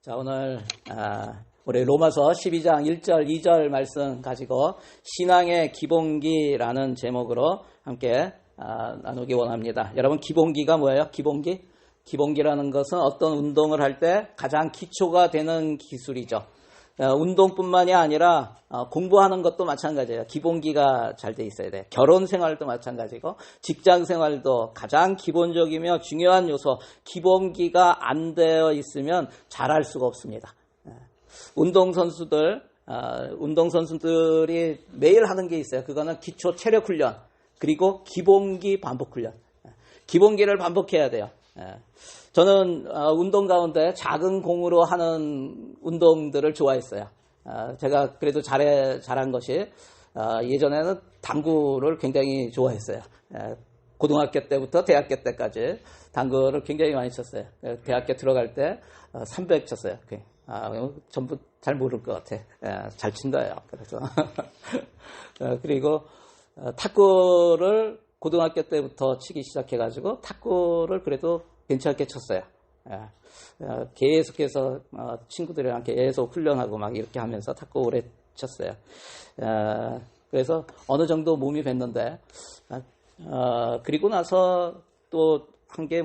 자, 오늘 우리 로마서 12장 1절, 2절 말씀 가지고 신앙의 기본기라는 제목으로 함께 나누기 원합니다. 여러분, 기본기가 뭐예요? 기본기? 기본기라는 것은 어떤 운동을 할 때 가장 기초가 되는 기술이죠. 운동뿐만이 아니라 공부하는 것도 마찬가지예요. 기본기가 잘 돼 있어야 돼요. 결혼 생활도 마찬가지고 직장 생활도 가장 기본적이며 중요한 요소, 기본기가 안 되어 있으면 잘할 수가 없습니다. 운동선수들이 매일 하는 게 있어요. 그거는 기초 체력 훈련, 그리고 기본기 반복 훈련. 기본기를 반복해야 돼요. 저는 운동 가운데 작은 공으로 하는 운동들을 좋아했어요. 제가 그래도 잘한 것이 예전에는 당구를 굉장히 좋아했어요. 고등학교 때부터 대학교 때까지 당구를 굉장히 많이 쳤어요. 대학교 들어갈 때 300 쳤어요. 전부 잘 모를 것 같아. 잘 친다요. 그래서 그리고 탁구를 고등학교 때부터 치기 시작해가지고 탁구를 그래도 괜찮게 쳤어요. 계속해서 친구들이랑 계속 훈련하고 막 이렇게 하면서 탁구 오래 쳤어요. 그래서 어느 정도 몸이 뱄는데 그리고 나서 또 한 게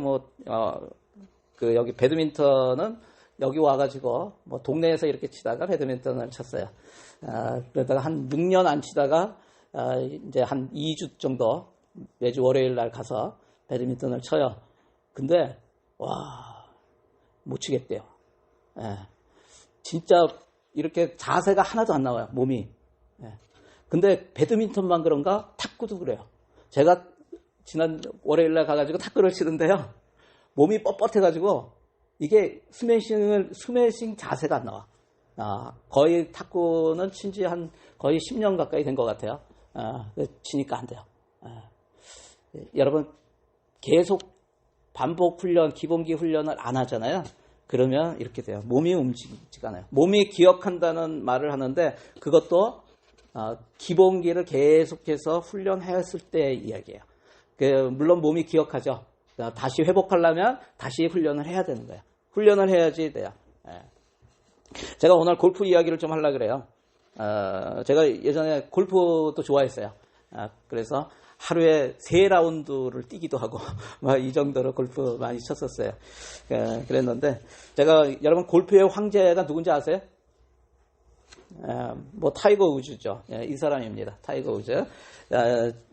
여기 배드민턴은 여기 와가지고 동네에서 이렇게 치다가 배드민턴을 쳤어요. 그러다가 한 6년 안 치다가 이제 한 2주 정도 매주 월요일 날 가서 배드민턴을 쳐요. 근데 못 치겠대요. 진짜 이렇게 자세가 하나도 안 나와요, 몸이. 근데 배드민턴만 그런가? 탁구도 그래요. 제가 지난 월요일 날 가가지고 탁구를 치는데요, 몸이 뻣뻣해가지고 이게 스매싱 자세가 안 나와. 거의 탁구는 친지 한 거의 10년 가까이 된 것 같아요. 치니까 안 돼요. 여러분, 계속 반복 훈련, 기본기 훈련을 안 하잖아요. 그러면 이렇게 돼요. 몸이 움직이지가 않아요. 몸이 기억한다는 말을 하는데 그것도 기본기를 계속해서 훈련했을 때의 이야기예요. 물론 몸이 기억하죠. 다시 회복하려면 다시 훈련을 해야 되는 거예요. 훈련을 해야지 돼요. 제가 오늘 골프 이야기를 좀 하려고 그래요. 제가 예전에 골프도 좋아했어요. 그래서 하루에 3라운드를 뛰기도 하고 이 정도로 골프 많이 쳤었어요. 그랬는데 제가, 여러분, 골프의 황제가 누군지 아세요? 타이거 우즈죠. 이 사람입니다. 타이거 우즈.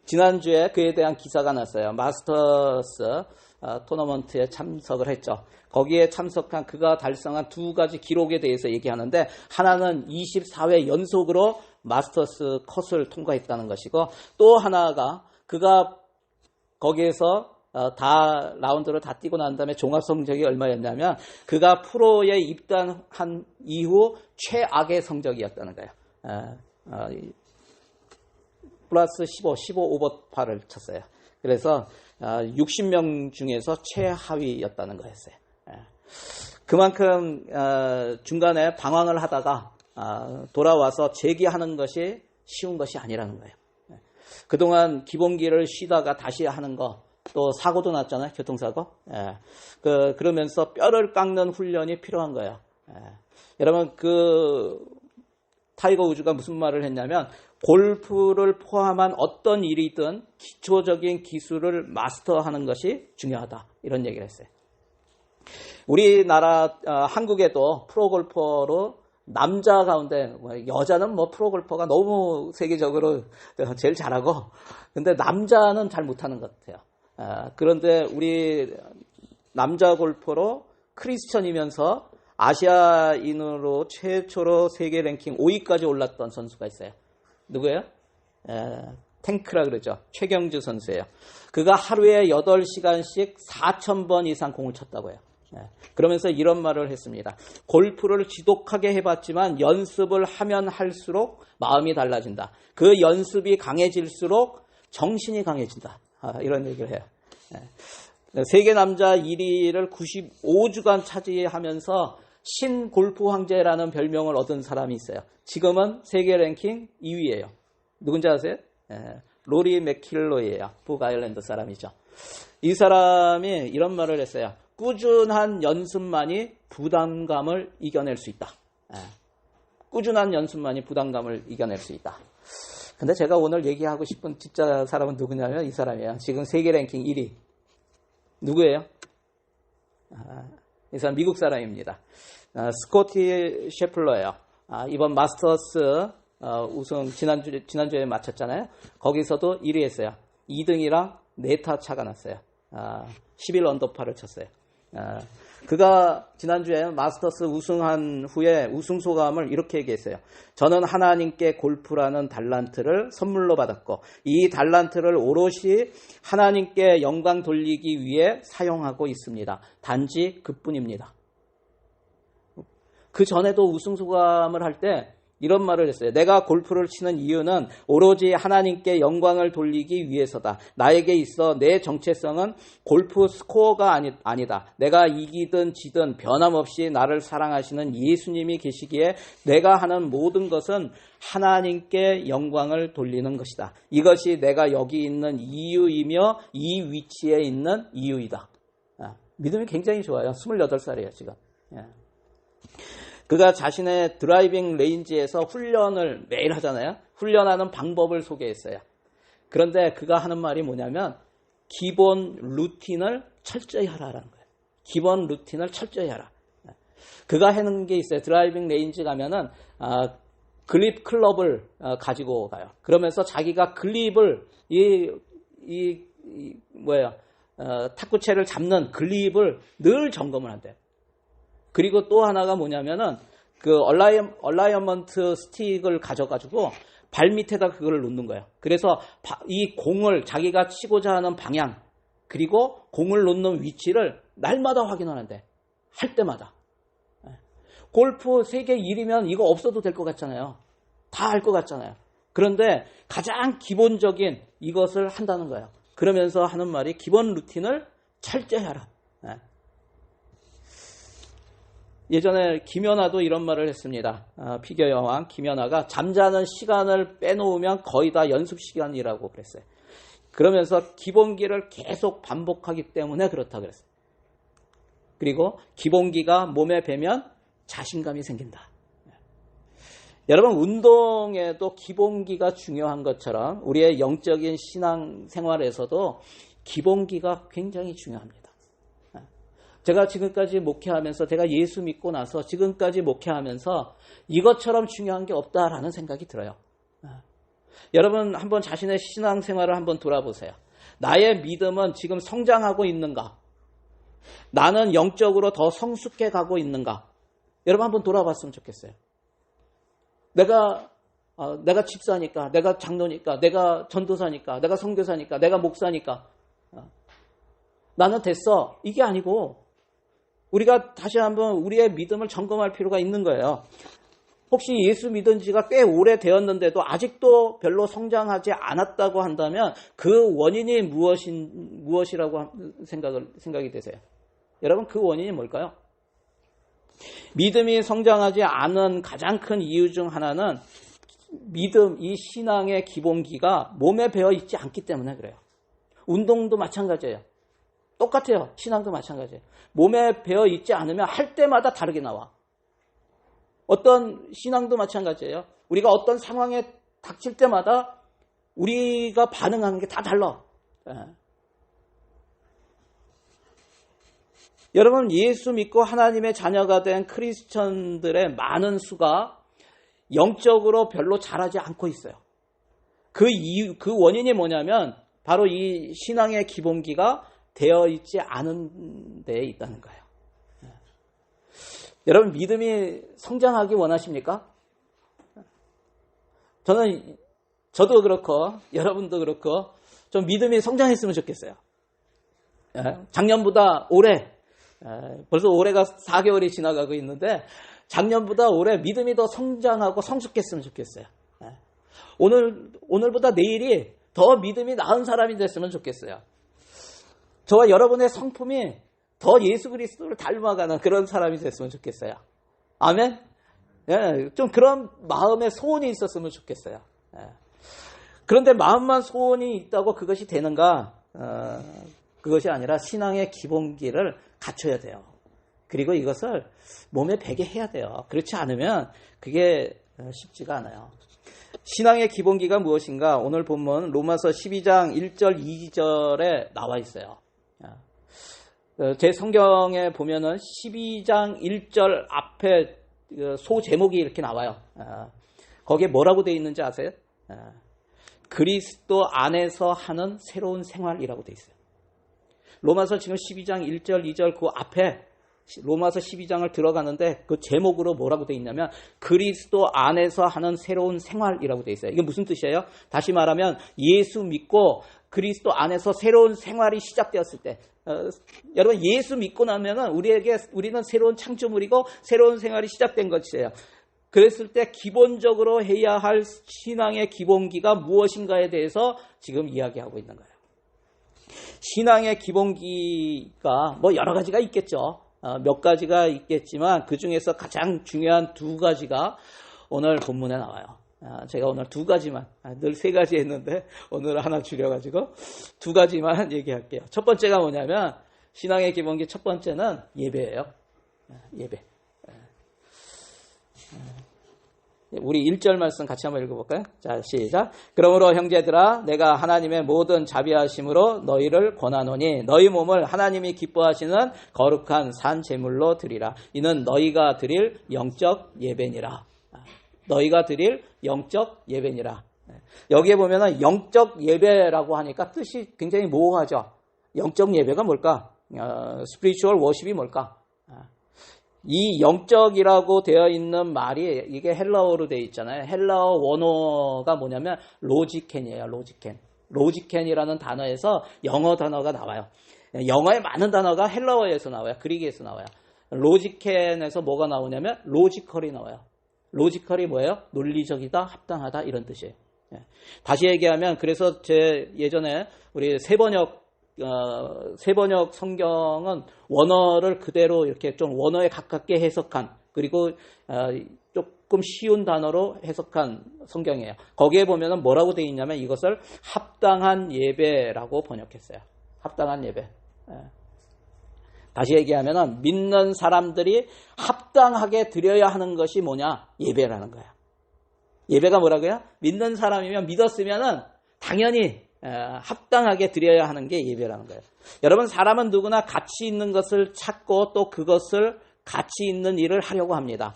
지난주에 그에 대한 기사가 났어요. 마스터스 토너먼트에 참석을 했죠. 거기에 참석한 그가 달성한 2가지 기록에 대해서 얘기하는데, 하나는 24회 연속으로 마스터스 컷을 통과했다는 것이고, 또 하나가 그가 거기에서 다 라운드를 다 뛰고 난 다음에 종합 성적이 얼마였냐면, 그가 프로에 입단한 이후 최악의 성적이었다는 거예요. 플러스 15 오버파를 쳤어요. 그래서 60명 중에서 최하위였다는 거였어요. 그만큼 중간에 방황을 하다가 돌아와서 재기하는 것이 쉬운 것이 아니라는 거예요. 그동안 기본기를 쉬다가 다시 하는 거, 또 사고도 났잖아요. 교통사고. 그러면서 뼈를 깎는 훈련이 필요한 거예요. 여러분, 타이거 우즈가 무슨 말을 했냐면, 골프를 포함한 어떤 일이든 기초적인 기술을 마스터하는 것이 중요하다, 이런 얘기를 했어요. 우리나라 한국에도 프로골퍼로 남자 가운데, 여자는 프로골퍼가 너무 세계적으로 제일 잘하고, 근데 남자는 잘 못하는 것 같아요. 그런데 우리 남자 골퍼로 크리스천이면서 아시아인으로 최초로 세계 랭킹 5위까지 올랐던 선수가 있어요. 누구예요? 탱크라 그러죠. 최경주 선수예요. 그가 하루에 8시간씩 4,000번 이상 공을 쳤다고 해요. 그러면서 이런 말을 했습니다. 골프를 지독하게 해봤지만 연습을 하면 할수록 마음이 달라진다. 그 연습이 강해질수록 정신이 강해진다. 이런 얘기를 해요. 세계 남자 1위를 95주간 차지하면서 신골프 황제라는 별명을 얻은 사람이 있어요. 지금은 세계 랭킹 2위예요. 누군지 아세요? 로리 맥킬로이예요. 북아일랜드 사람이죠. 이 사람이 이런 말을 했어요. 꾸준한 연습만이 부담감을 이겨낼 수 있다. 꾸준한 연습만이 부담감을 이겨낼 수 있다. 근데 제가 오늘 얘기하고 싶은 진짜 사람은 누구냐면 이 사람이에요. 지금 세계 랭킹 1위. 누구예요? 이 사람 미국 사람입니다. 스코티 셰플러예요. 이번 마스터스 우승 지난주에 마쳤잖아요. 거기서도 1위 했어요. 2등이랑 4타 차가 났어요. 11 언더파를 쳤어요. 그가 지난주에 마스터스 우승한 후에 우승 소감을 이렇게 얘기했어요. 저는 하나님께 골프라는 달란트를 선물로 받았고 이 달란트를 오롯이 하나님께 영광 돌리기 위해 사용하고 있습니다. 단지 그뿐입니다. 그 전에도 우승 소감을 할 때 이런 말을 했어요. 내가 골프를 치는 이유는 오로지 하나님께 영광을 돌리기 위해서다. 나에게 있어 내 정체성은 골프 스코어가 아니다. 내가 이기든 지든 변함없이 나를 사랑하시는 예수님이 계시기에 내가 하는 모든 것은 하나님께 영광을 돌리는 것이다. 이것이 내가 여기 있는 이유이며 이 위치에 있는 이유이다. 믿음이 굉장히 좋아요. 28살이에요 지금. 그가 자신의 드라이빙 레인지에서 훈련을 매일 하잖아요. 훈련하는 방법을 소개했어요. 그런데 그가 하는 말이 뭐냐면 기본 루틴을 철저히 하라라는 거예요. 기본 루틴을 철저히 하라. 그가 하는 게 있어요. 드라이빙 레인지 가면은 글립 클럽을 가지고 가요. 그러면서 자기가 글립을 탁구채를 잡는 글립을 늘 점검을 한대요. 그리고 또 하나가 뭐냐면은 그 얼라이먼트 스틱을 가져가지고 발 밑에다 그걸 놓는 거예요. 그래서 이 공을 자기가 치고자 하는 방향 그리고 공을 놓는 위치를 날마다 확인하는데 할 때마다. 골프 세계 1위면 이거 없어도 될 것 같잖아요. 다 할 것 같잖아요. 그런데 가장 기본적인 이것을 한다는 거예요. 그러면서 하는 말이 기본 루틴을 철저히 하라. 예전에 김연아도 이런 말을 했습니다. 피겨 여왕 김연아가 잠자는 시간을 빼놓으면 거의 다 연습 시간이라고 그랬어요. 그러면서 기본기를 계속 반복하기 때문에 그렇다 그랬어요. 그리고 기본기가 몸에 배면 자신감이 생긴다. 여러분 운동에도 기본기가 중요한 것처럼 우리의 영적인 신앙 생활에서도 기본기가 굉장히 중요합니다. 제가 지금까지 목회하면서 제가 예수 믿고 나서 지금까지 목회하면서 이것처럼 중요한 게 없다라는 생각이 들어요. 여러분 한번 자신의 신앙생활을 한번 돌아보세요. 나의 믿음은 지금 성장하고 있는가? 나는 영적으로 더 성숙해 가고 있는가? 여러분 한번 돌아봤으면 좋겠어요. 내가 집사니까, 내가 장로니까, 내가 전도사니까, 내가 선교사니까, 내가 목사니까 나는 됐어. 이게 아니고 우리가 다시 한번 우리의 믿음을 점검할 필요가 있는 거예요. 혹시 예수 믿은 지가 꽤 오래 되었는데도 아직도 별로 성장하지 않았다고 한다면 그 원인이 무엇이라고 생각이 되세요? 여러분 그 원인이 뭘까요? 믿음이 성장하지 않은 가장 큰 이유 중 하나는 믿음, 이 신앙의 기본기가 몸에 배어 있지 않기 때문에 그래요. 운동도 마찬가지예요. 똑같아요. 신앙도 마찬가지예요. 몸에 배어 있지 않으면 할 때마다 다르게 나와. 어떤 신앙도 마찬가지예요. 우리가 어떤 상황에 닥칠 때마다 우리가 반응하는 게 다 달라. 여러분 예수 믿고 하나님의 자녀가 된 크리스천들의 많은 수가 영적으로 별로 자라지 않고 있어요. 그 원인이 뭐냐면 바로 이 신앙의 기본기가 되어 있지 않은 데에 있다는 거예요. 여러분 믿음이 성장하기 원하십니까? 저도 그렇고 여러분도 그렇고 좀 믿음이 성장했으면 좋겠어요. 작년보다 올해 벌써 올해가 4개월이 지나가고 있는데 작년보다 올해 믿음이 더 성장하고 성숙했으면 좋겠어요. 오늘보다 내일이 더 믿음이 나은 사람이 됐으면 좋겠어요. 저와 여러분의 성품이 더 예수 그리스도를 닮아가는 그런 사람이 됐으면 좋겠어요. 아멘? 좀 그런 마음의 소원이 있었으면 좋겠어요. 그런데 마음만 소원이 있다고 그것이 되는가? 그것이 아니라 신앙의 기본기를 갖춰야 돼요. 그리고 이것을 몸에 배게 해야 돼요. 그렇지 않으면 그게 쉽지가 않아요. 신앙의 기본기가 무엇인가? 오늘 본문 로마서 12장 1절 2절에 나와 있어요. 제 성경에 보면은 12장 1절 앞에 소제목이 이렇게 나와요. 거기에 뭐라고 되어 있는지 아세요? 그리스도 안에서 하는 새로운 생활이라고 되어 있어요. 로마서 지금 12장 1절 2절 그 앞에 로마서 12장을 들어가는데 그 제목으로 뭐라고 되어 있냐면 그리스도 안에서 하는 새로운 생활이라고 되어 있어요. 이게 무슨 뜻이에요? 다시 말하면 예수 믿고 그리스도 안에서 새로운 생활이 시작되었을 때 여러분 예수 믿고 나면은 우리는 새로운 창조물이고 새로운 생활이 시작된 것이에요. 그랬을 때 기본적으로 해야 할 신앙의 기본기가 무엇인가에 대해서 지금 이야기하고 있는 거예요. 신앙의 기본기가 뭐 여러 가지가 있겠죠. 몇 가지가 있겠지만 그 중에서 가장 중요한 두 가지가 오늘 본문에 나와요. 제가 오늘 두 가지만, 늘 세 가지 했는데 오늘 하나 줄여가지고 두 가지만 얘기할게요. 첫 번째가 뭐냐면 신앙의 기본기 첫 번째는 예배예요. 예배. 우리 1절 말씀 같이 한번 읽어볼까요? 자, 시작. 그러므로 형제들아 내가 하나님의 모든 자비하심으로 너희를 권하노니 너희 몸을 하나님이 기뻐하시는 거룩한 산 제물로 드리라. 이는 너희가 드릴 영적 예배니라. 너희가 드릴 영적 예배니라. 여기에 보면은 영적 예배라고 하니까 뜻이 굉장히 모호하죠. 영적 예배가 뭘까? 스피리추얼 워십이 뭘까? 이 영적이라고 되어 있는 말이 이게 헬라어로 되어 있잖아요. 헬라어 원어가 뭐냐면 로지켄이에요. 로지켄. 로지켄이라는 단어에서 영어 단어가 나와요. 영어에 많은 단어가 헬라어에서 나와요. 그리스에서 나와요. 로지켄에서 뭐가 나오냐면 로지컬이 나와요. 로지컬이 뭐예요? 논리적이다, 합당하다 이런 뜻이에요. 다시 얘기하면 그래서 제 예전에 우리 세번역 성경은 원어를 그대로 이렇게 좀 원어에 가깝게 해석한 그리고 조금 쉬운 단어로 해석한 성경이에요. 거기에 보면은 뭐라고 되어 있냐면 이것을 합당한 예배라고 번역했어요. 합당한 예배. 다시 얘기하면은 믿는 사람들이 합당하게 드려야 하는 것이 뭐냐? 예배라는 거야. 예배가 뭐라고요? 믿는 사람이면 믿었으면은 당연히 합당하게 드려야 하는 게 예배라는 거예요. 여러분 사람은 누구나 가치 있는 것을 찾고 또 그것을 가치 있는 일을 하려고 합니다.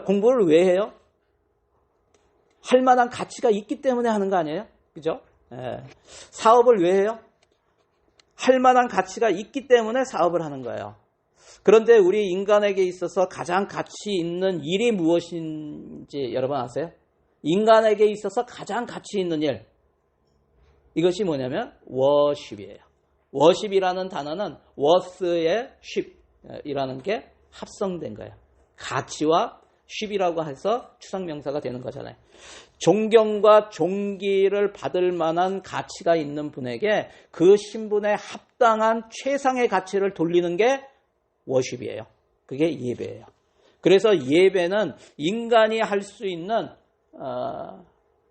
공부를 왜 해요? 할 만한 가치가 있기 때문에 하는 거 아니에요? 그죠? 사업을 왜 해요? 할 만한 가치가 있기 때문에 사업을 하는 거예요. 그런데 우리 인간에게 있어서 가장 가치 있는 일이 무엇인지 여러분 아세요? 인간에게 있어서 가장 가치 있는 일 이것이 뭐냐면 워십이에요. 워십이라는 단어는 워스의 쉽이라는 게 합성된 거예요. 가치와 쉽이라고 해서 추상명사가 되는 거잖아요. 존경과 존귀를 받을 만한 가치가 있는 분에게 그 신분에 합당한 최상의 가치를 돌리는 게 워십이에요. 그게 예배예요. 그래서 예배는 인간이 할 수 있는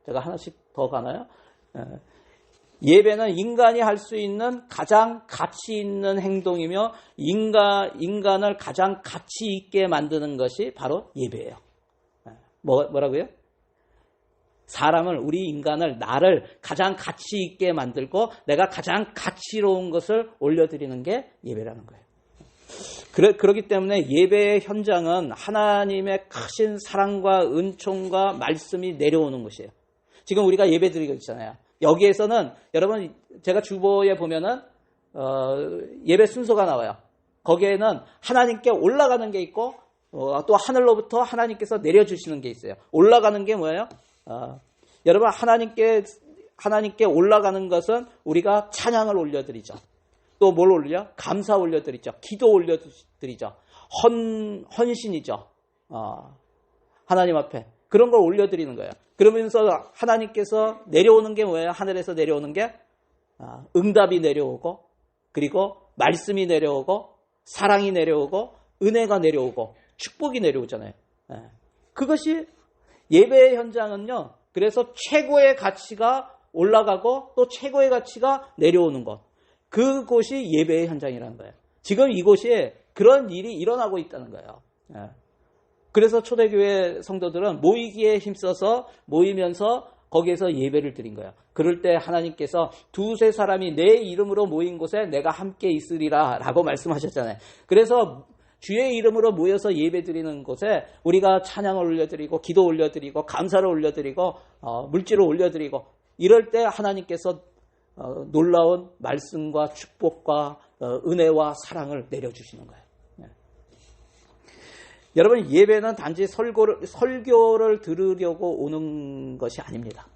제가 하나씩 더 가나요? 예배는 인간이 할 수 있는 가장 가치 있는 행동이며 인간을 가장 가치 있게 만드는 것이 바로 예배예요. 뭐라고요? 우리 인간을 나를 가장 가치 있게 만들고 내가 가장 가치로운 것을 올려드리는 게 예배라는 거예요. 그렇기 때문에 예배의 현장은 하나님의 크신 사랑과 은총과 말씀이 내려오는 것이에요. 지금 우리가 예배 드리고 있잖아요. 여기에서는 여러분 제가 주보에 보면은 예배 순서가 나와요. 거기에는 하나님께 올라가는 게 있고 또 하늘로부터 하나님께서 내려주시는 게 있어요. 올라가는 게 뭐예요? 여러분 하나님께 올라가는 것은 우리가 찬양을 올려드리죠. 또 뭘 올려? 감사 올려드리죠. 기도 올려드리죠. 헌신이죠. 하나님 앞에 그런 걸 올려드리는 거예요. 그러면서 하나님께서 내려오는 게 뭐예요? 하늘에서 내려오는 게 응답이 내려오고 그리고 말씀이 내려오고 사랑이 내려오고 은혜가 내려오고 축복이 내려오잖아요. 그것이 예배의 현장은요. 그래서 최고의 가치가 올라가고 또 최고의 가치가 내려오는 것. 그곳이 예배의 현장이라는 거예요. 지금 이곳이 그런 일이 일어나고 있다는 거예요. 예. 그래서 초대교회 성도들은 모이기에 힘써서 모이면서 거기에서 예배를 드린 거예요. 그럴 때 하나님께서 두세 사람이 내 이름으로 모인 곳에 내가 함께 있으리라 라고 말씀하셨잖아요. 그래서 주의 이름으로 모여서 예배 드리는 곳에 우리가 찬양을 올려드리고 기도 올려드리고 감사를 올려드리고 물질을 올려드리고 이럴 때 하나님께서 놀라운 말씀과 축복과 은혜와 사랑을 내려주시는 거예요. 여러분, 예배는 단지 설교를 들으려고 오는 것이 아닙니다.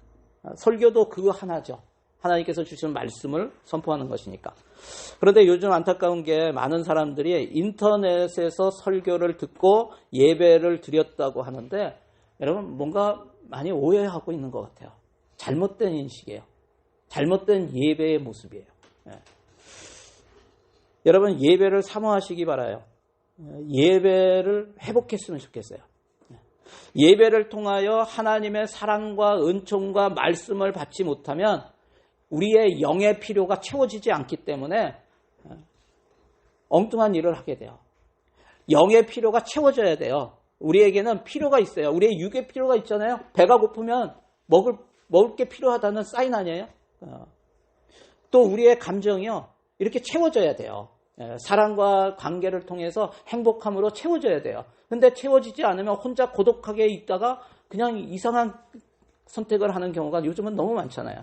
설교도 그거 하나죠. 하나님께서 주시는 말씀을 선포하는 것이니까. 그런데 요즘 안타까운 게 많은 사람들이 인터넷에서 설교를 듣고 예배를 드렸다고 하는데 여러분 뭔가 많이 오해하고 있는 것 같아요. 잘못된 인식이에요. 잘못된 예배의 모습이에요. 여러분 예배를 사모하시기 바라요. 예배를 회복했으면 좋겠어요. 예배를 통하여 하나님의 사랑과 은총과 말씀을 받지 못하면 우리의 영의 필요가 채워지지 않기 때문에 엉뚱한 일을 하게 돼요. 영의 필요가 채워져야 돼요. 우리에게는 필요가 있어요. 우리의 육의 필요가 있잖아요. 배가 고프면 먹을 게 필요하다는 사인 아니에요? 또 우리의 감정이요. 이렇게 채워져야 돼요. 사랑과 관계를 통해서 행복함으로 채워져야 돼요. 근데 채워지지 않으면 혼자 고독하게 있다가 그냥 이상한 선택을 하는 경우가 요즘은 너무 많잖아요.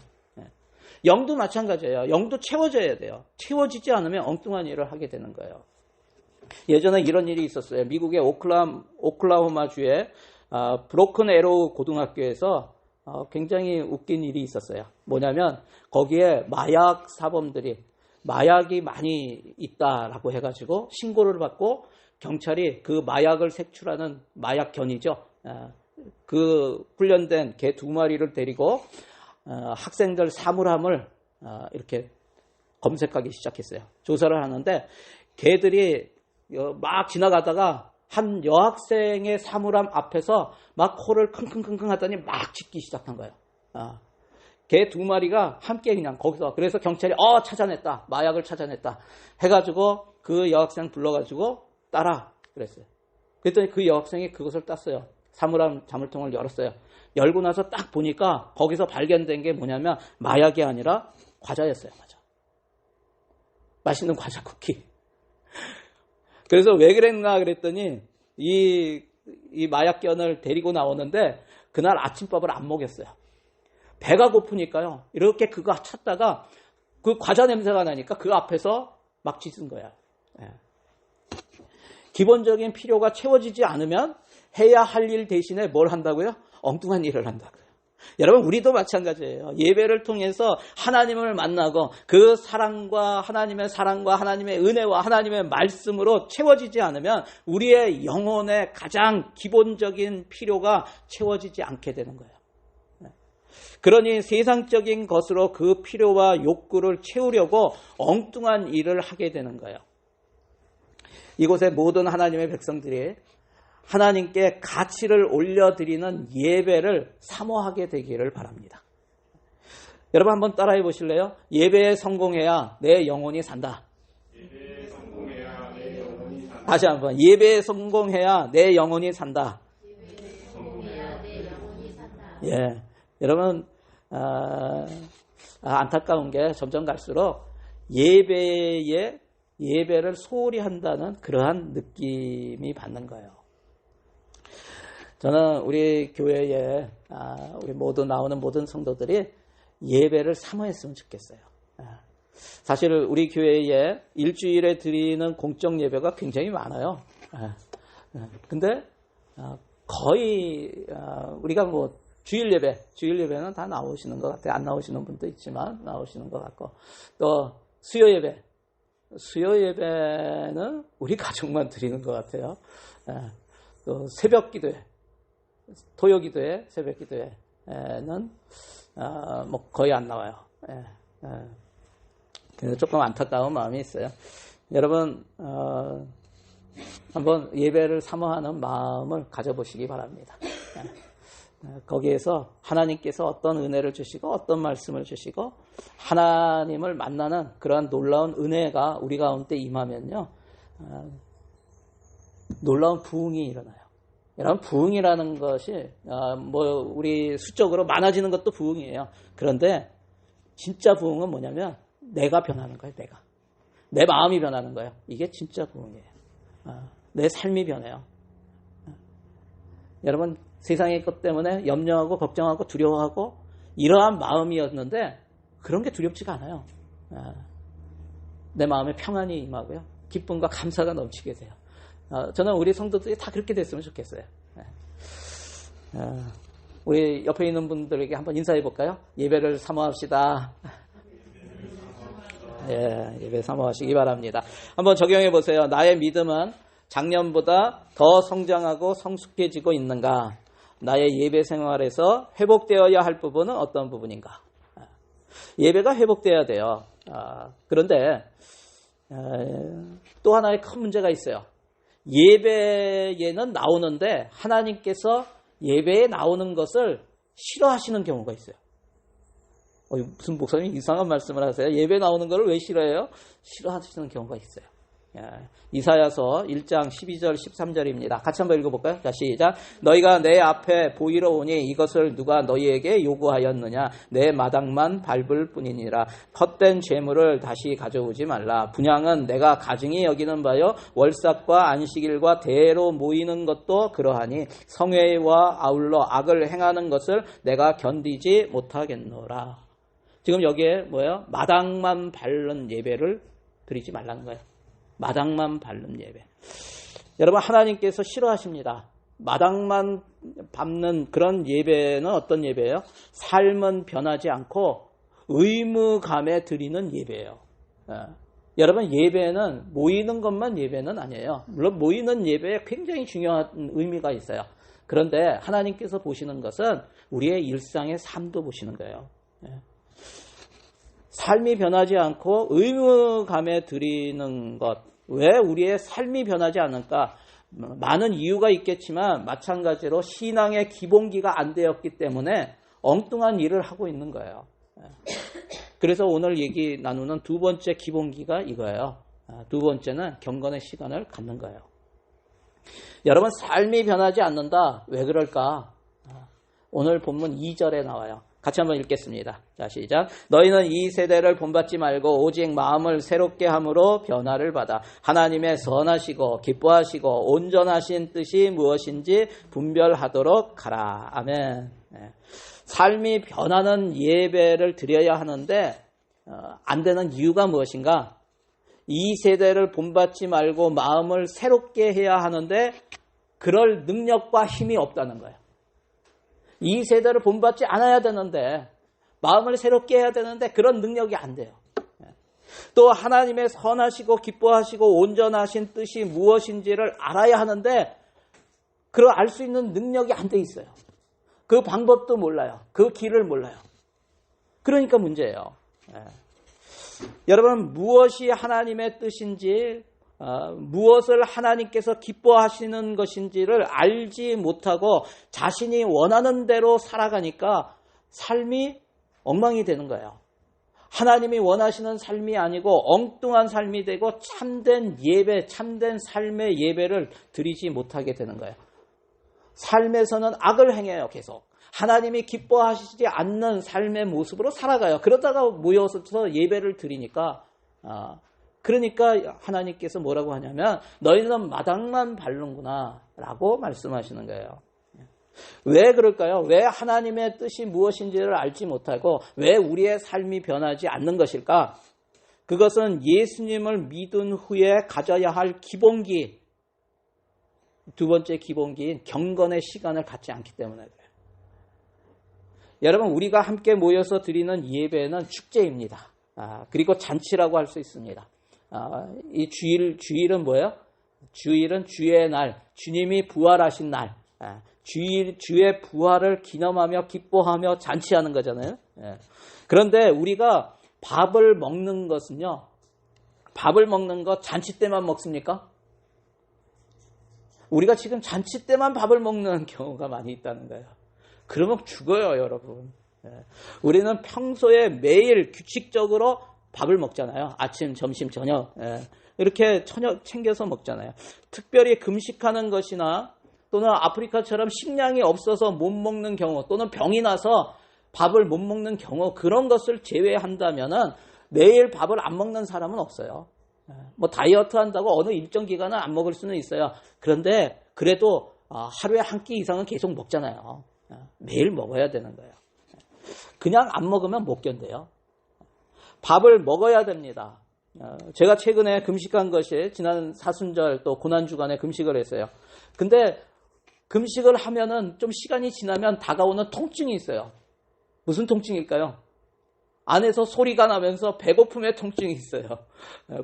영도 마찬가지예요. 영도 채워져야 돼요. 채워지지 않으면 엉뚱한 일을 하게 되는 거예요. 예전에 이런 일이 있었어요. 미국의 오클라호마주의 브로큰 에로우 고등학교에서 굉장히 웃긴 일이 있었어요. 뭐냐면 거기에 마약 사범들이 마약이 많이 있다라고 해가지고 신고를 받고 경찰이 그 마약을 색출하는 마약견이죠. 그 훈련된 개 2마리를 데리고 학생들 사물함을 이렇게 검색하기 시작했어요. 조사를 하는데 개들이 막 지나가다가 한 여학생의 사물함 앞에서 막 코를 킁킁킁킁 하더니 막 짖기 시작한 거예요. 개 2마리가 함께 그냥 거기서 그래서 경찰이 찾아냈다. 마약을 찾아냈다. 해가지고 그 여학생 불러가지고 따라 그랬어요. 그랬더니 그 여학생이 그것을 땄어요. 사물함 자물통을 열었어요. 열고 나서 딱 보니까 거기서 발견된 게 뭐냐면 마약이 아니라 과자였어요. 과자. 맛있는 과자 쿠키. 그래서 왜 그랬나 그랬더니 이 마약견을 데리고 나오는데 그날 아침밥을 안 먹였어요. 배가 고프니까요. 이렇게 그거 찾다가 그 과자 냄새가 나니까 그 앞에서 막 짖은 거야. 기본적인 필요가 채워지지 않으면 해야 할 일 대신에 뭘 한다고요? 엉뚱한 일을 한다고요. 여러분 우리도 마찬가지예요. 예배를 통해서 하나님을 만나고 그 사랑과 하나님의 은혜와 하나님의 말씀으로 채워지지 않으면 우리의 영혼의 가장 기본적인 필요가 채워지지 않게 되는 거예요. 그러니 세상적인 것으로 그 필요와 욕구를 채우려고 엉뚱한 일을 하게 되는 거예요. 이곳의 모든 하나님의 백성들이 하나님께 가치를 올려드리는 예배를 사모하게 되기를 바랍니다. 여러분 한번 따라해 보실래요? 예배에 성공해야 내 영혼이 산다. 예배에 성공해야 내 영혼이 산다. 다시 한번 예배에 성공해야 내 영혼이 산다. 예배에 성공해야 내 영혼이 산다. 예, 여러분 안타까운 게 점점 갈수록 예배를 소홀히 한다는 그러한 느낌이 받는 거예요. 저는 우리 교회에 우리 모두 나오는 모든 성도들이 예배를 사모했으면 좋겠어요. 사실 우리 교회에 일주일에 드리는 공적 예배가 굉장히 많아요. 근데 거의 우리가 뭐 주일 예배는 다 나오시는 것 같아요. 안 나오시는 분도 있지만 나오시는 것 같고 또 수요 예배는 우리 가족만 드리는 것 같아요. 또 새벽 기도회, 토요 기도회, 새벽 기도회는 뭐 거의 안 나와요. 그래서 조금 안타까운 마음이 있어요. 여러분 한번 예배를 사모하는 마음을 가져보시기 바랍니다. 거기에서 하나님께서 어떤 은혜를 주시고 어떤 말씀을 주시고 하나님을 만나는 그러한 놀라운 은혜가 우리 가운데 임하면요. 놀라운 부흥이 일어나요. 여러분, 부흥이라는 것이 우리 수적으로 많아지는 것도 부흥이에요. 그런데 진짜 부흥은 뭐냐면 내가 변하는 거예요. 내 마음이 변하는 거예요. 이게 진짜 부흥이에요. 내 삶이 변해요. 여러분, 세상의 것 때문에 염려하고 걱정하고 두려워하고 이러한 마음이었는데 그런 게 두렵지가 않아요. 내 마음에 평안이 임하고요. 기쁨과 감사가 넘치게 돼요. 저는 우리 성도들이 다 그렇게 됐으면 좋겠어요. 우리 옆에 있는 분들에게 한번 인사해 볼까요? 예배를 사모합시다. 예배 사모하시기 바랍니다. 한번 적용해 보세요. 나의 믿음은 작년보다 더 성장하고 성숙해지고 있는가? 나의 예배 생활에서 회복되어야 할 부분은 어떤 부분인가? 예배가 회복되어야 돼요. 그런데 또 하나의 큰 문제가 있어요. 예배에는 나오는데 하나님께서 예배에 나오는 것을 싫어하시는 경우가 있어요. 무슨 목사님 이상한 말씀을 하세요? 예배 나오는 걸 왜 싫어해요? 싫어하시는 경우가 있어요. 이사야서 1장 12절 13절입니다. 같이 한번 읽어볼까요? 자, 시작. 너희가 내 앞에 보이러 오니 이것을 누가 너희에게 요구하였느냐? 내 마당만 밟을 뿐이니라. 헛된 재물을 다시 가져오지 말라. 분향은 내가 가증히 여기는 바요 월삭과 안식일과 대로 모이는 것도 그러하니 성회와 아울러 악을 행하는 것을 내가 견디지 못하겠노라. 지금 여기에 뭐예요? 마당만 밟는 예배를 드리지 말라는 거예요. 마당만 밟는 예배. 여러분, 하나님께서 싫어하십니다. 마당만 밟는 그런 예배는 어떤 예배예요? 삶은 변하지 않고 의무감에 드리는 예배예요. 여러분, 예배는 모이는 것만 예배는 아니에요. 물론 모이는 예배에 굉장히 중요한 의미가 있어요. 그런데 하나님께서 보시는 것은 우리의 일상의 삶도 보시는 거예요. 삶이 변하지 않고 의무감에 드리는 것. 왜 우리의 삶이 변하지 않을까? 많은 이유가 있겠지만 마찬가지로 신앙의 기본기가 안 되었기 때문에 엉뚱한 일을 하고 있는 거예요. 그래서 오늘 얘기 나누는 두 번째 기본기가 이거예요. 두 번째는 경건의 시간을 갖는 거예요. 여러분, 삶이 변하지 않는다. 왜 그럴까? 오늘 본문 2절에 나와요. 같이 한번 읽겠습니다. 자, 시작. 너희는 이 세대를 본받지 말고 오직 마음을 새롭게 함으로 변화를 받아 하나님의 선하시고 기뻐하시고 온전하신 뜻이 무엇인지 분별하도록 하라. 아멘. 삶이 변하는 예배를 드려야 하는데 안 되는 이유가 무엇인가? 이 세대를 본받지 말고 마음을 새롭게 해야 하는데 그럴 능력과 힘이 없다는 거예요. 이 세대를 본받지 않아야 되는데 마음을 새롭게 해야 되는데 그런 능력이 안 돼요. 또 하나님의 선하시고 기뻐하시고 온전하신 뜻이 무엇인지를 알아야 하는데 그걸 알 수 있는 능력이 안 돼 있어요. 그 방법도 몰라요. 그 길을 몰라요. 그러니까 문제예요. 여러분, 무엇이 하나님의 뜻인지 무엇을 하나님께서 기뻐하시는 것인지를 알지 못하고 자신이 원하는 대로 살아가니까 삶이 엉망이 되는 거예요. 하나님이 원하시는 삶이 아니고 엉뚱한 삶이 되고 참된 예배, 참된 삶의 예배를 드리지 못하게 되는 거예요. 삶에서는 악을 행해요. 계속. 하나님이 기뻐하시지 않는 삶의 모습으로 살아가요. 그러다가 모여서 예배를 드리니까 그러니까 하나님께서 뭐라고 하냐면 너희는 마당만 밟는구나 라고 말씀하시는 거예요. 왜 그럴까요? 왜 하나님의 뜻이 무엇인지를 알지 못하고 왜 우리의 삶이 변하지 않는 것일까? 그것은 예수님을 믿은 후에 가져야 할 기본기, 두 번째 기본기인 경건의 시간을 갖지 않기 때문에 그래요. 여러분, 우리가 함께 모여서 드리는 예배는 축제입니다. 그리고 잔치라고 할 수 있습니다. 이 주일은 뭐예요? 주일은 주의 날, 주님이 부활하신 날, 주의 부활을 기념하며 기뻐하며 잔치하는 거잖아요. 그런데 우리가 밥을 먹는 것은요, 밥을 먹는 거 잔치 때만 먹습니까? 우리가 지금 잔치 때만 밥을 먹는 경우가 많이 있다는 거예요. 그러면 죽어요, 여러분. 우리는 평소에 매일 규칙적으로 밥을 먹잖아요. 아침, 점심, 저녁. 이렇게 챙겨서 먹잖아요. 특별히 금식하는 것이나 또는 아프리카처럼 식량이 없어서 못 먹는 경우 또는 병이 나서 밥을 못 먹는 경우 그런 것을 제외한다면은 매일 밥을 안 먹는 사람은 없어요. 뭐 다이어트 한다고 어느 일정 기간은 안 먹을 수는 있어요. 그런데 그래도 하루에 한 끼 이상은 계속 먹잖아요. 매일 먹어야 되는 거예요. 그냥 안 먹으면 못 견뎌요. 밥을 먹어야 됩니다. 제가 최근에 금식한 것이 지난 사순절 또 고난주간에 금식을 했어요. 근데 금식을 하면은 좀 시간이 지나면 다가오는 통증이 있어요. 무슨 통증일까요? 안에서 소리가 나면서 배고픔의 통증이 있어요.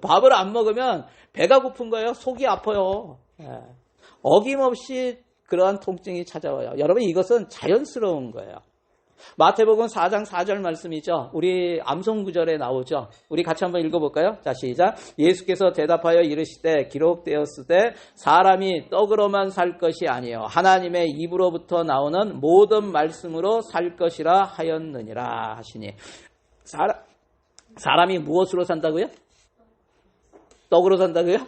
밥을 안 먹으면 배가 고픈 거예요. 속이 아파요. 어김없이 그러한 통증이 찾아와요. 여러분 이것은 자연스러운 거예요. 마태복음 4장 4절 말씀이죠. 우리 암송 구절에 나오죠. 우리 같이 한번 읽어볼까요? 자, 시작. 예수께서 대답하여 이르시되 기록되었으되 사람이 떡으로만 살 것이 아니요 하나님의 입으로부터 나오는 모든 말씀으로 살 것이라 하였느니라 하시니 사람이 무엇으로 산다고요? 떡으로 산다고요?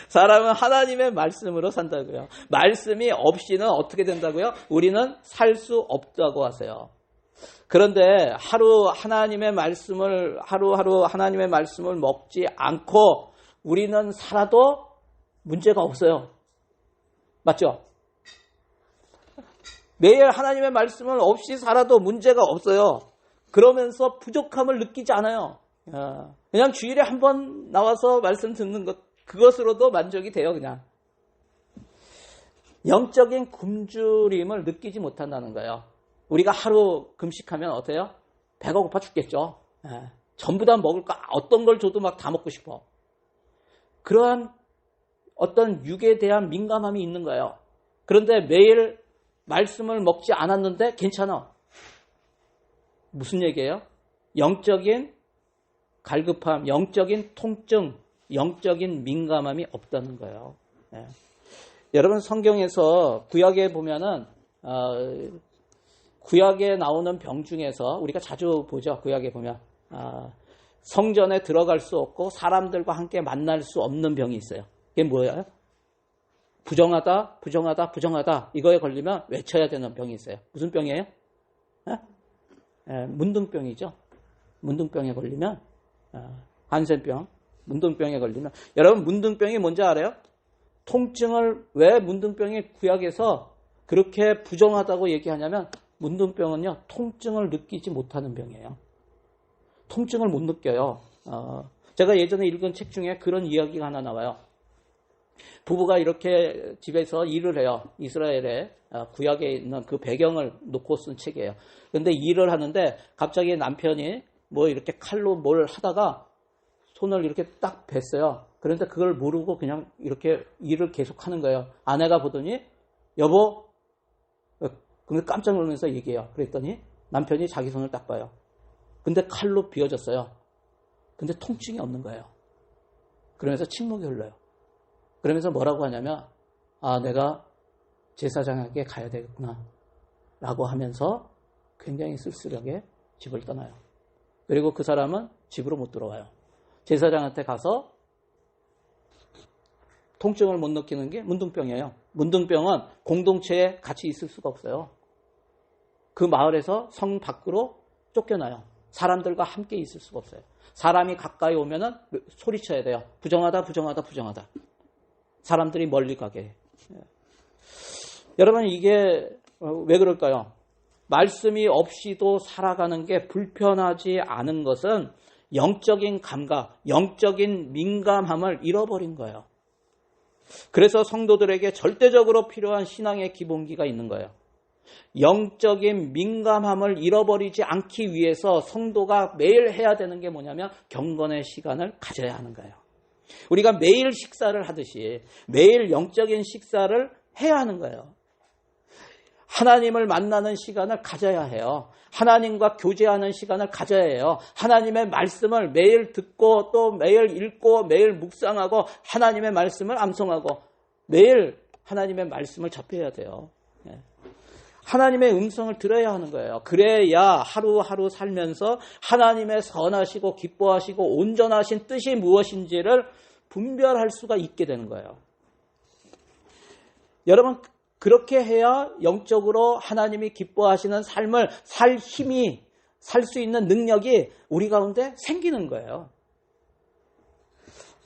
사람은 하나님의 말씀으로 산다고요. 말씀이 없이는 어떻게 된다고요? 우리는 살 수 없다고 하세요. 그런데 하루하루 하나님의 말씀을 먹지 않고 우리는 살아도 문제가 없어요. 맞죠? 매일 하나님의 말씀을 없이 살아도 문제가 없어요. 그러면서 부족함을 느끼지 않아요. 그냥 주일에 한 번 나와서 말씀 듣는 것, 그것으로도 만족이 돼요, 그냥. 영적인 굶주림을 느끼지 못한다는 거예요. 우리가 하루 금식하면 어때요? 배가 고파 죽겠죠. 전부 다 먹을까? 어떤 걸 줘도 막 다 먹고 싶어. 그러한 어떤 육에 대한 민감함이 있는 거예요. 그런데 매일 말씀을 먹지 않았는데 괜찮아. 무슨 얘기예요? 영적인 갈급함, 영적인 통증, 영적인 민감함이 없다는 거예요. 여러분 성경에서 구약에 보면은 구약에 나오는 병 중에서 우리가 자주 보죠. 구약에 보면 성전에 들어갈 수 없고 사람들과 함께 만날 수 없는 병이 있어요. 그게 뭐예요? 부정하다, 부정하다, 부정하다. 이거에 걸리면 외쳐야 되는 병이 있어요. 무슨 병이에요? 문둥병이죠. 문둥병에 걸리면 한센병, 문둥병에 걸리면 여러분 문둥병이 뭔지 알아요? 통증을 왜 문둥병이 구약에서 그렇게 부정하다고 얘기하냐면 문둥병은요 통증을 느끼지 못하는 병이에요. 통증을 못 느껴요. 제가 예전에 읽은 책 중에 그런 이야기가 하나 나와요. 부부가 이렇게 집에서 일을 해요. 이스라엘의 구약에 있는 그 배경을 놓고 쓴 책이에요. 그런데 일을 하는데 갑자기 남편이 뭐 이렇게 칼로 뭘 하다가 손을 이렇게 딱 뱄어요. 그런데 그걸 모르고 그냥 이렇게 일을 계속 하는 거예요. 아내가 보더니 여보, 근데 깜짝 놀라면서 얘기해요. 그랬더니 남편이 자기 손을 딱 봐요. 근데 칼로 비어졌어요. 근데 통증이 없는 거예요. 그러면서 침묵이 흘러요. 그러면서 뭐라고 하냐면 내가 제사장에게 가야 되겠구나 라고 하면서 굉장히 쓸쓸하게 집을 떠나요. 그리고 그 사람은 집으로 못 들어와요. 제사장한테 가서 통증을 못 느끼는 게 문둥병이에요. 문둥병은 공동체에 같이 있을 수가 없어요. 그 마을에서 성 밖으로 쫓겨나요. 사람들과 함께 있을 수가 없어요. 사람이 가까이 오면은 소리쳐야 돼요. 부정하다, 부정하다, 부정하다. 사람들이 멀리 가게. 여러분 이게 왜 그럴까요? 말씀이 없이도 살아가는 게 불편하지 않은 것은 영적인 감각, 영적인 민감함을 잃어버린 거예요. 그래서 성도들에게 절대적으로 필요한 신앙의 기본기가 있는 거예요. 영적인 민감함을 잃어버리지 않기 위해서 성도가 매일 해야 되는 게 뭐냐면 경건의 시간을 가져야 하는 거예요. 우리가 매일 식사를 하듯이 매일 영적인 식사를 해야 하는 거예요. 하나님을 만나는 시간을 가져야 해요. 하나님과 교제하는 시간을 가져야 해요. 하나님의 말씀을 매일 듣고 또 매일 읽고 매일 묵상하고 하나님의 말씀을 암송하고 매일 하나님의 말씀을 접해야 돼요. 하나님의 음성을 들어야 하는 거예요. 그래야 하루하루 살면서 하나님의 선하시고 기뻐하시고 온전하신 뜻이 무엇인지를 분별할 수가 있게 되는 거예요. 여러분, 그렇게 해야 영적으로 하나님이 기뻐하시는 삶을 살 힘이, 살 수 있는 능력이 우리 가운데 생기는 거예요.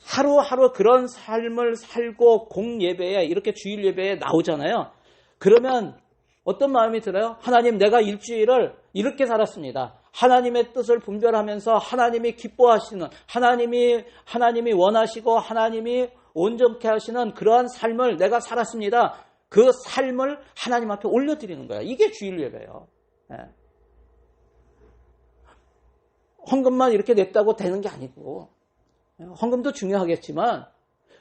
하루하루 그런 삶을 살고 공예배에, 이렇게 주일 예배에 나오잖아요. 그러면 어떤 마음이 들어요? 하나님, 내가 일주일을 이렇게 살았습니다. 하나님의 뜻을 분별하면서 하나님이 기뻐하시는, 하나님이 원하시고 하나님이 온전케 하시는 그러한 삶을 내가 살았습니다. 그 삶을 하나님 앞에 올려드리는 거예요. 이게 주일 예배예요. 예. 헌금만 이렇게 냈다고 되는 게 아니고, 헌금도 중요하겠지만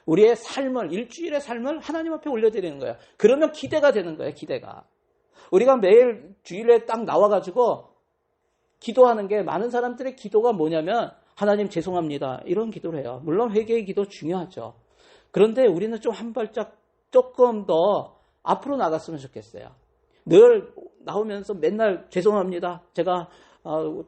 우리의 삶을, 일주일의 삶을 하나님 앞에 올려드리는 거예요. 그러면 기대가 되는 거예요. 기대가. 우리가 매일 주일에 딱 나와가지고 기도하는 게, 많은 사람들의 기도가 뭐냐면 하나님 죄송합니다, 이런 기도를 해요. 물론 회개의 기도 중요하죠. 그런데 우리는 좀 한 발짝 조금 더 앞으로 나갔으면 좋겠어요. 늘 나오면서 맨날 죄송합니다, 제가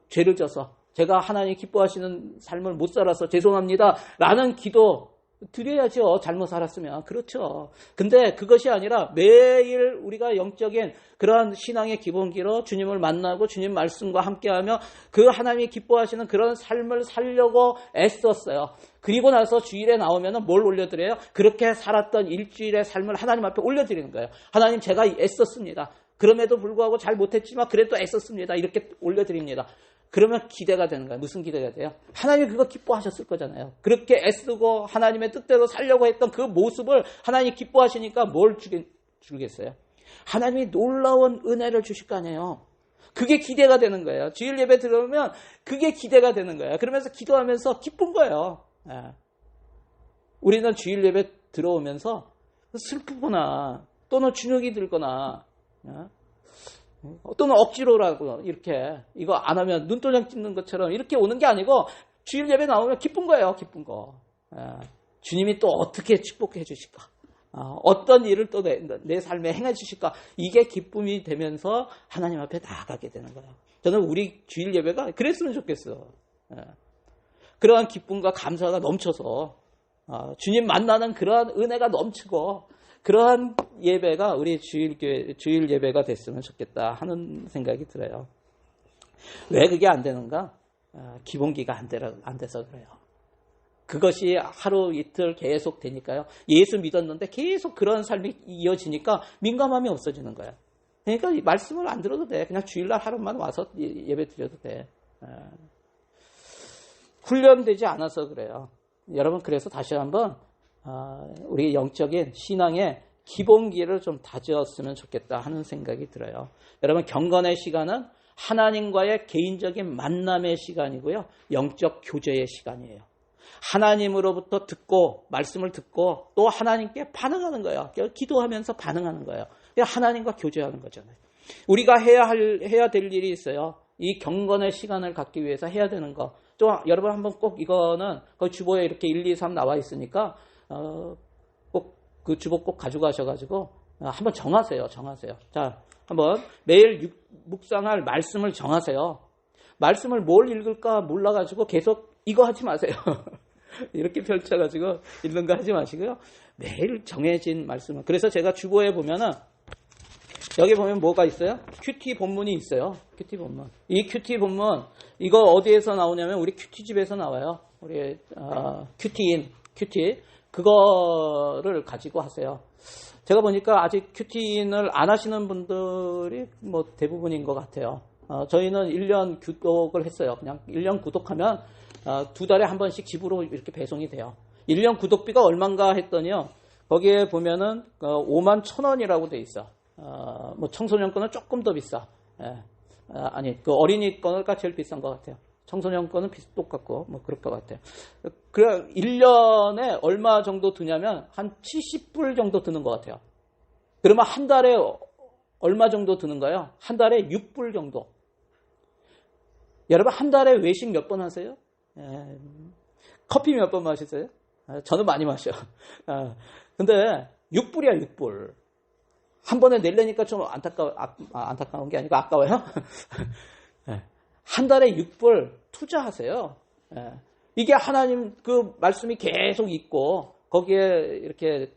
죄를 져서, 제가 하나님 기뻐하시는 삶을 못 살아서 죄송합니다 라는 기도 드려야죠. 잘못 살았으면. 그렇죠. 근데 그것이 아니라 매일 우리가 영적인 그러한 신앙의 기본기로 주님을 만나고 주님 말씀과 함께하며 그 하나님이 기뻐하시는 그런 삶을 살려고 애썼어요. 그리고 나서 주일에 나오면 뭘 올려드려요? 그렇게 살았던 일주일의 삶을 하나님 앞에 올려드리는 거예요. 하나님, 제가 애썼습니다. 그럼에도 불구하고 잘 못했지만 그래도 애썼습니다. 이렇게 올려드립니다. 그러면 기대가 되는 거예요. 무슨 기대가 돼요? 하나님이 그거 기뻐하셨을 거잖아요. 그렇게 애쓰고 하나님의 뜻대로 살려고 했던 그 모습을 하나님이 기뻐하시니까 뭘 주겠어요? 하나님이 놀라운 은혜를 주실 거 아니에요. 그게 기대가 되는 거예요. 주일 예배 들어오면 그게 기대가 되는 거예요. 그러면서 기도하면서 기쁜 거예요. 우리는 주일 예배 들어오면서 슬프거나 또는 주눅이 들거나 또는 억지로라고 이렇게 이거 안 하면 눈도장 찍는 것처럼 이렇게 오는 게 아니고, 주일 예배 나오면 기쁜 거예요. 기쁜 거. 주님이 또 어떻게 축복해 주실까, 어떤 일을 또 내 삶에 행해 주실까, 이게 기쁨이 되면서 하나님 앞에 나아가게 되는 거예요. 저는 우리 주일 예배가 그랬으면 좋겠어요. 그러한 기쁨과 감사가 넘쳐서 주님 만나는 그러한 은혜가 넘치고 그러한 예배가 우리 주일 예배가 됐으면 좋겠다 하는 생각이 들어요. 왜 그게 안 되는가? 기본기가 안 돼서 그래요. 그것이 하루 이틀 계속 되니까요. 예수 믿었는데 계속 그런 삶이 이어지니까 민감함이 없어지는 거예요. 그러니까 말씀을 안 들어도 돼. 그냥 주일날 하루만 와서 예배 드려도 돼. 훈련되지 않아서 그래요. 여러분, 그래서 다시 한번 우리 영적인 신앙의 기본기를 좀 다졌으면 좋겠다 하는 생각이 들어요. 여러분, 경건의 시간은 하나님과의 개인적인 만남의 시간이고요. 영적 교제의 시간이에요. 하나님으로부터 듣고, 말씀을 듣고 또 하나님께 반응하는 거예요. 기도하면서 반응하는 거예요. 하나님과 교제하는 거잖아요. 우리가 해야 될 일이 있어요. 이 경건의 시간을 갖기 위해서 해야 되는 거. 또 여러분 한번 꼭 이거는 그 주보에 이렇게 1, 2, 3 나와 있으니까 꼭 그 주보 꼭 가져가셔가지고 한번 정하세요. 자, 한번 매일 묵상할 말씀을 정하세요. 말씀을 뭘 읽을까 몰라가지고 계속 이거 하지 마세요. 이렇게 펼쳐가지고 읽는 거 하지 마시고요. 매일 정해진 말씀을. 그래서 제가 주보에 보면은 여기 보면 뭐가 있어요? 큐티 본문이 있어요. 큐티 본문. 이 큐티 본문, 이거 어디에서 나오냐면 우리 큐티집에서 나와요. 우리 큐티. 그거를 가지고 하세요. 제가 보니까 아직 큐티인을 안 하시는 분들이 뭐 대부분인 것 같아요. 저희는 1년 구독을 했어요. 그냥 1년 구독하면 2달에 한 번씩 집으로 이렇게 배송이 돼요. 1년 구독비가 얼마인가 했더니요. 거기에 보면은 51,000원이라고 돼 있어. 뭐 청소년 거는 조금 더 비싸. 아니, 그 어린이 거가 제일 비싼 것 같아요. 청소년 거는 똑같고 뭐 그럴 것 같아요. 그래 1년에 얼마 정도 드냐면 한 70불 정도 드는 것 같아요. 그러면 한 달에 얼마 정도 드는가요? 한 달에 6불 정도. 여러분, 한 달에 외식 몇 번 하세요? 커피 몇 번 마시세요? 저는 많이 마셔. 근데 6불이야, 6불. 한 번에 내려니까 좀 안타까운 게 아니고 아까워요. 한 달에 6불 투자하세요. 이게 하나님 그 말씀이 계속 있고 거기에 이렇게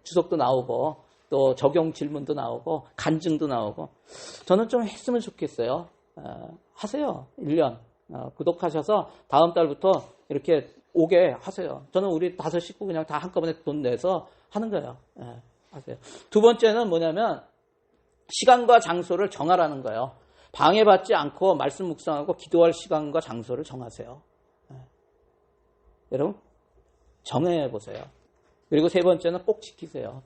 주석도 나오고 또 적용 질문도 나오고 간증도 나오고 저는 좀 했으면 좋겠어요. 하세요. 1년 구독하셔서 다음 달부터 이렇게 오게 하세요. 저는 우리 5 식구 그냥 다 한꺼번에 돈 내서 하는 거예요. 하세요. 두 번째는 뭐냐면 시간과 장소를 정하라는 거예요. 방해받지 않고 말씀 묵상하고 기도할 시간과 장소를 정하세요. 여러분 정해보세요. 그리고 세 번째는 꼭 지키세요.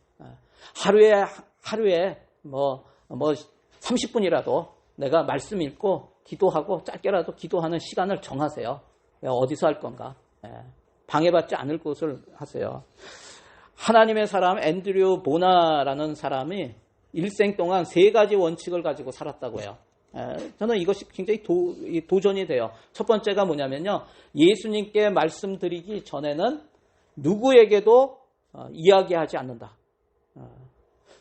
하루에 뭐 30분이라도 내가 말씀 읽고 기도하고 짧게라도 기도하는 시간을 정하세요. 어디서 할 건가? 방해받지 않을 곳을 하세요. 하나님의 사람 앤드류 보나라는 사람이 일생 동안 3가지 원칙을 가지고 살았다고 해요. 저는 이것이 굉장히 도전이 돼요. 첫 번째가 뭐냐면요. 예수님께 말씀드리기 전에는 누구에게도 이야기하지 않는다.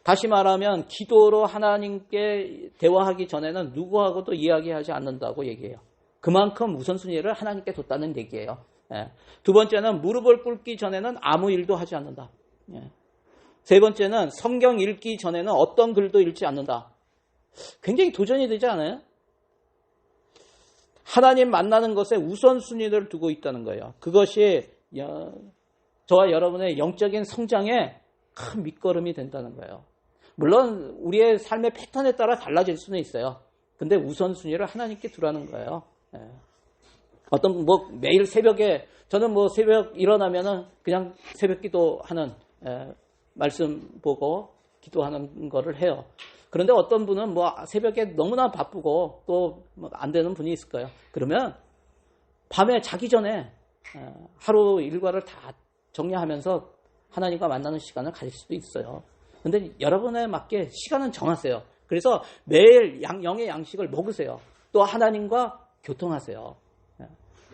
다시 말하면 기도로 하나님께 대화하기 전에는 누구하고도 이야기하지 않는다고 얘기해요. 그만큼 우선순위를 하나님께 뒀다는 얘기예요. 두 번째는 무릎을 꿇기 전에는 아무 일도 하지 않는다. 세 번째는 성경 읽기 전에는 어떤 글도 읽지 않는다. 굉장히 도전이 되지 않아요? 하나님 만나는 것에 우선순위를 두고 있다는 거예요. 그것이 저와 여러분의 영적인 성장에 큰 밑거름이 된다는 거예요. 물론 우리의 삶의 패턴에 따라 달라질 수는 있어요. 근데 우선순위를 하나님께 두라는 거예요. 어떤 매일 새벽에 저는 새벽 일어나면은 그냥 새벽 기도하는 말씀 보고 기도하는 거를 해요. 그런데 어떤 분은 새벽에 너무나 바쁘고 또 안 되는 분이 있을 거예요. 그러면 밤에 자기 전에 하루 일과를 다 정리하면서 하나님과 만나는 시간을 가질 수도 있어요. 근데 여러분에 맞게 시간은 정하세요. 그래서 매일 영의 양식을 먹으세요. 또 하나님과 교통하세요.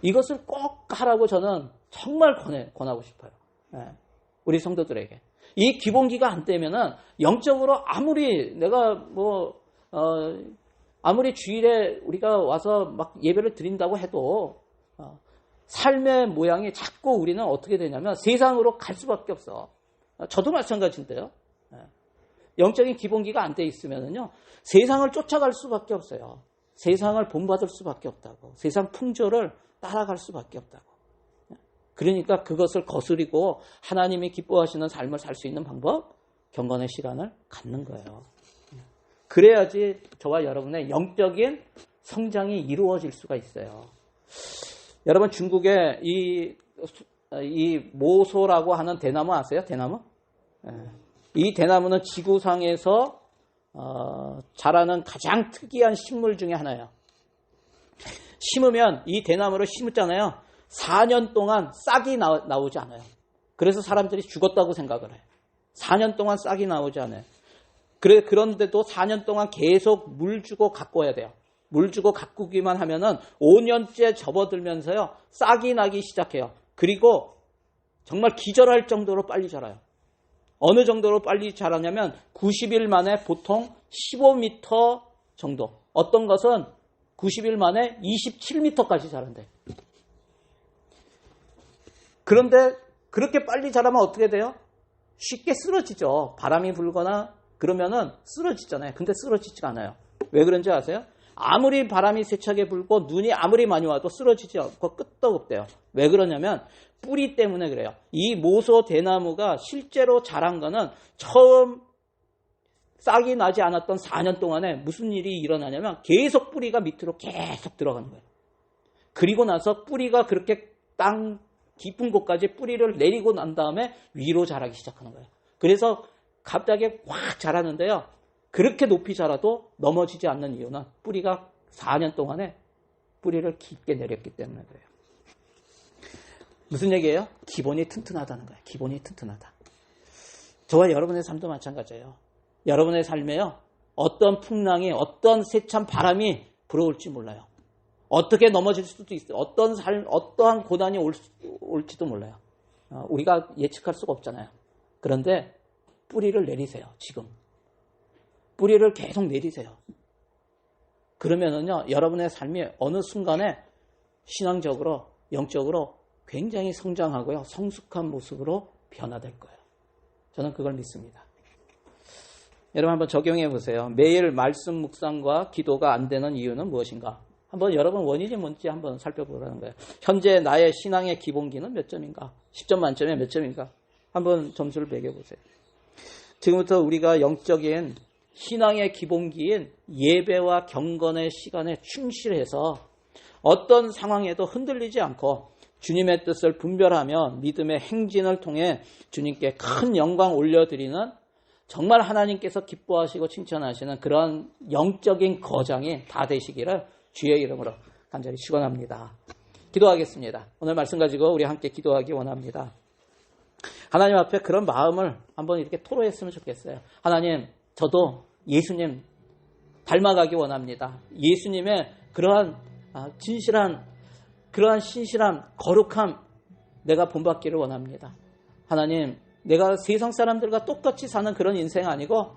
이것을 꼭 하라고 저는 정말 권하고 싶어요. 우리 성도들에게. 이 기본기가 안 되면은 영적으로 아무리 내가 아무리 주일에 우리가 와서 막 예배를 드린다고 해도 삶의 모양이 자꾸 우리는 어떻게 되냐면 세상으로 갈 수밖에 없어. 저도 마찬가지인데요. 영적인 기본기가 안 돼 있으면은요 세상을 쫓아갈 수밖에 없어요. 세상을 본받을 수밖에 없다고. 세상 풍조를 따라갈 수밖에 없다고. 그러니까 그것을 거스리고 하나님이 기뻐하시는 삶을 살 수 있는 방법, 경건의 시간을 갖는 거예요. 그래야지 저와 여러분의 영적인 성장이 이루어질 수가 있어요. 여러분 중국에 이 모소라고 하는 대나무 아세요? 대나무? 이 대나무는 지구상에서 자라는 가장 특이한 식물 중에 하나예요. 심으면 이 대나무를 심었잖아요. 4년 동안 싹이 나오지 않아요. 그래서 사람들이 죽었다고 생각을 해요. 4년 동안 싹이 나오지 않아요. 그런데도 4년 동안 계속 물 주고 가꿔야 돼요. 물 주고 가꾸기만 하면은 5년째 접어들면서요. 싹이 나기 시작해요. 그리고 정말 기절할 정도로 빨리 자라요. 어느 정도로 빨리 자라냐면 90일 만에 보통 15m 정도. 어떤 것은 90일 만에 27m까지 자란대. 그런데 그렇게 빨리 자라면 어떻게 돼요? 쉽게 쓰러지죠. 바람이 불거나 그러면은 쓰러지잖아요. 근데 쓰러지지가 않아요. 왜 그런지 아세요? 아무리 바람이 세차게 불고 눈이 아무리 많이 와도 쓰러지지 않고 끄떡없대요. 왜 그러냐면 뿌리 때문에 그래요. 이 모소 대나무가 실제로 자란 거는 처음 싹이 나지 않았던 4년 동안에 무슨 일이 일어나냐면 계속 뿌리가 밑으로 계속 들어가는 거예요. 그리고 나서 뿌리가 그렇게 땅 깊은 곳까지 뿌리를 내리고 난 다음에 위로 자라기 시작하는 거예요. 그래서 갑자기 확 자라는데요. 그렇게 높이 자라도 넘어지지 않는 이유는 뿌리가 4년 동안에 뿌리를 깊게 내렸기 때문에 그래요. 무슨 얘기예요? 기본이 튼튼하다는 거예요. 기본이 튼튼하다. 저와 여러분의 삶도 마찬가지예요. 여러분의 삶에요. 어떤 풍랑이 어떤 세찬 바람이 불어올지 몰라요. 어떻게 넘어질 수도 있어요. 어떠한 고난이 올지도 몰라요. 우리가 예측할 수가 없잖아요. 그런데 뿌리를 내리세요. 지금. 뿌리를 계속 내리세요. 그러면은요, 여러분의 삶이 어느 순간에 신앙적으로, 영적으로 굉장히 성장하고요, 성숙한 모습으로 변화될 거예요. 저는 그걸 믿습니다. 여러분 한번 적용해 보세요. 매일 말씀 묵상과 기도가 안 되는 이유는 무엇인가? 한번 여러분 원인이 뭔지 한번 살펴보라는 거예요. 현재 나의 신앙의 기본기는 몇 점인가? 10점 만점에 몇 점인가? 한번 점수를 매겨보세요. 지금부터 우리가 영적인 신앙의 기본기인 예배와 경건의 시간에 충실해서 어떤 상황에도 흔들리지 않고 주님의 뜻을 분별하며 믿음의 행진을 통해 주님께 큰 영광 올려드리는 정말 하나님께서 기뻐하시고 칭찬하시는 그런 영적인 거장이 다 되시기를 주의 이름으로 간절히 축원합니다. 기도하겠습니다. 오늘 말씀 가지고 우리 함께 기도하기 원합니다. 하나님 앞에 그런 마음을 한번 이렇게 토로했으면 좋겠어요. 하나님, 저도 예수님 닮아가기 원합니다. 예수님의 그러한 진실한, 그러한 신실함, 거룩함 내가 본받기를 원합니다. 하나님, 내가 세상 사람들과 똑같이 사는 그런 인생 아니고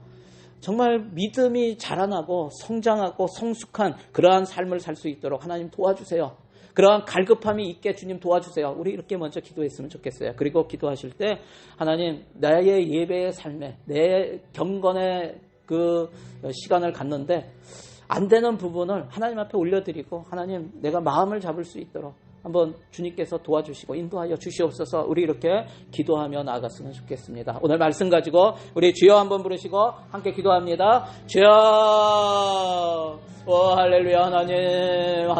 정말 믿음이 자라나고 성장하고 성숙한 그러한 삶을 살 수 있도록 하나님 도와주세요. 그러한 갈급함이 있게 주님 도와주세요. 우리 이렇게 먼저 기도했으면 좋겠어요. 그리고 기도하실 때 하나님, 나의 예배의 삶에, 내 경건의 그 시간을 갖는데 안 되는 부분을 하나님 앞에 올려드리고 하나님, 내가 마음을 잡을 수 있도록 한번 주님께서 도와주시고 인도하여 주시옵소서. 우리 이렇게 기도하며 나아갔으면 좋겠습니다. 오늘 말씀 가지고 우리 주여 한번 부르시고 함께 기도합니다. 주여, 오 할렐루야. 하나님,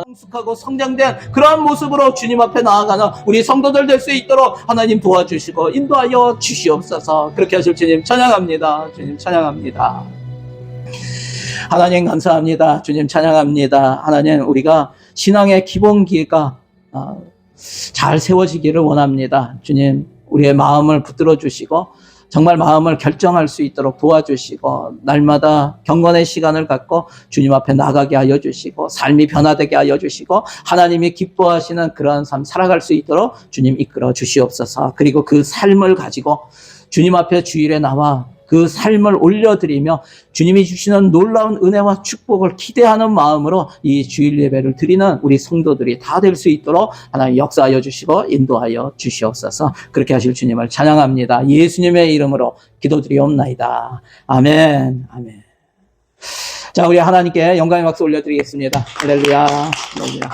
성숙하고 성장된 그러한 모습으로 주님 앞에 나아가는 우리 성도들 될 수 있도록 하나님 도와주시고 인도하여 주시옵소서. 그렇게 하실 주님 찬양합니다. 주님 찬양합니다. 하나님 감사합니다. 주님 찬양합니다. 하나님, 우리가 신앙의 기본기가 잘 세워지기를 원합니다. 주님, 우리의 마음을 붙들어 주시고 정말 마음을 결정할 수 있도록 도와주시고 날마다 경건의 시간을 갖고 주님 앞에 나가게 하여 주시고 삶이 변화되게 하여 주시고 하나님이 기뻐하시는 그러한 삶 살아갈 수 있도록 주님 이끌어 주시옵소서. 그리고 그 삶을 가지고 주님 앞에 주일에 나와 그 삶을 올려드리며 주님이 주시는 놀라운 은혜와 축복을 기대하는 마음으로 이 주일 예배를 드리는 우리 성도들이 다 될 수 있도록 하나님 역사하여 주시고 인도하여 주시옵소서. 그렇게 하실 주님을 찬양합니다. 예수님의 이름으로 기도드리옵나이다. 아멘. 아멘. 자, 우리 하나님께 영광의 박수 올려드리겠습니다. 할렐루야. 할렐루야.